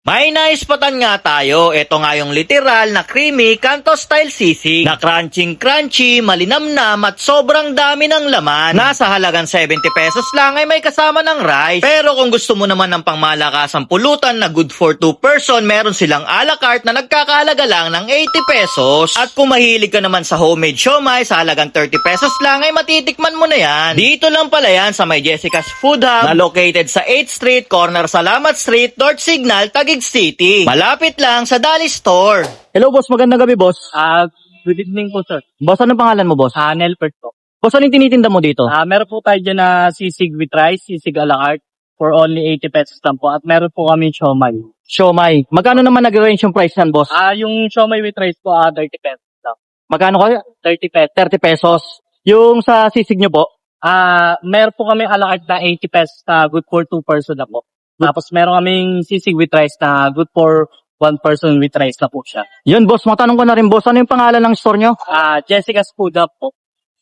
May naispatan nga tayo. Ito nga yung literal na creamy kanto style sisig na crunchy, malinamnam at sobrang dami ng laman. Nasa halagang 70 pesos lang ay may kasama ng rice. Pero kung gusto mo naman ng pangmalakasang pulutan na good for 2 person, meron silang a la carte na nagkakahalaga lang ng 80 pesos. At kung mahilig ka naman sa homemade siomai, sa halagang 30 pesos lang ay matitikman mo na yan. Dito lang pala yan sa may Jessica's Food Hub na located sa 8th Street, corner Salamat Street, North Signal, Taguig City. Malapit lang sa Dali Store. Hello boss, magandang gabi boss. Good evening po, sir. Boss, anong pangalan mo boss? Nelpert po. Boss, anong tinitinda mo dito? Meron po tayo dyan na sisig with rice, sisig a la carte for only 80 pesos lang po. At meron po kami siomai. Siomai. Magkano naman nag-range yung price yan boss? Yung siomai with rice po, 30 pesos lang. Magkano kayo? 30 pesos. 30 pesos. Yung sa sisig nyo po? Meron po kami a la carte na 80 pesos na good for 2 person na po. Tapos meron kaming sisig with rice na good for 1 person with rice na po siya. Yun boss, matanong ko na rin boss, ano yung pangalan ng store nyo? Jessica's Food Hub po.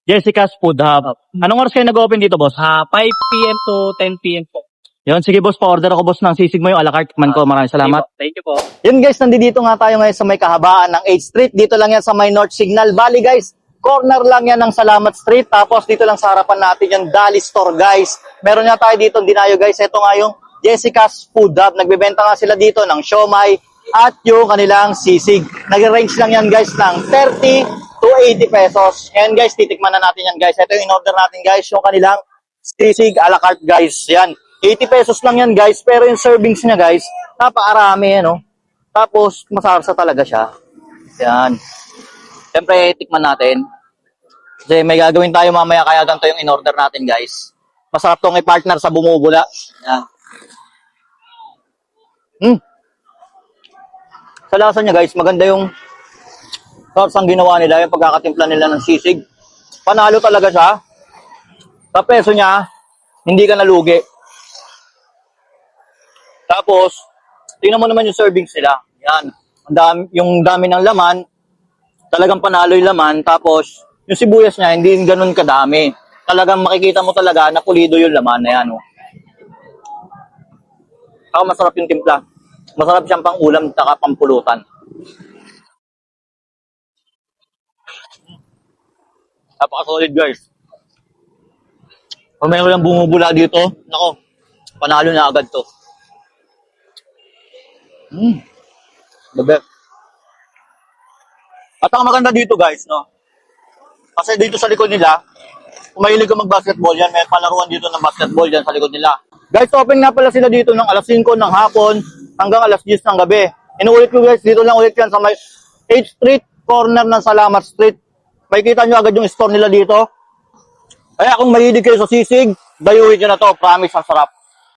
Jessica's Food Hub. Anong oras kayo nag-open dito boss? 5 p.m. to 10 p.m. po. Yun, sige boss, pa-order ako boss ng sisig mo yung a la carte. Man ko, maraming salamat. Thank you po. Yun guys, nandito nga tayo ngayon sa may kahabaan ng 8th Street. Dito lang yan sa may North Signal Valley guys. Corner lang yan ng Salamat Street. Tapos dito lang sa harapan natin yung Dali Store guys. Meron nga tayo dito dinayo guys. Ito nga yung Jessica's Food Hub. Nagbebenta nga sila dito ng siomai at yung kanilang sisig. Nag-range lang yan guys ng 30 to 80 pesos. Ngayon guys, titikman na natin yan guys. Ito yung in-order natin guys, yung kanilang sisig a la carte guys. Yan. 80 pesos lang yan guys, pero yung servings niya guys, napakarami ano. Tapos masarsa talaga siya. Yan. Siyempre, tikman natin. Kasi may gagawin tayo mamaya, kaya ganito yung in-order natin guys. Masarap tong i-partner sa bumubula. Yan. Sa lasa niya guys, maganda yung sauce ang ginawa nila, yung pagkakatimpla nila ng sisig. Panalo talaga siya. Sa peso niya, hindi ka nalugi. Tapos, tingnan mo naman yung servings nila. Yan. Yung dami ng laman, talagang panalo yung laman. Tapos, yung sibuyas niya, hindi ganun kadami. Talagang makikita mo talaga na pulido yung laman na yan. Oh. Saka masarap yung timpla. Masarap siyang pang ulam at pampulutan. Napaka-solid guys. Kung mayroon lang bumubula dito, nako, panalo na agad to. The best. At ang maganda dito guys, no? Kasi dito sa likod nila, kung mahilig ka mag-basketball yan, may palaruan dito ng basketball yan sa likod nila. Guys, open nga pala sila dito ng alas 5 ng hapon hanggang alas 10 ng gabi. Inuulit ko guys, dito lang ulit yan sa may 8th Street, corner ng Salamat Street. Makikita nyo agad yung store nila dito. Kaya kung mahilig kayo sa sisig, dayuhin nyo na to. Promise, ang sarap.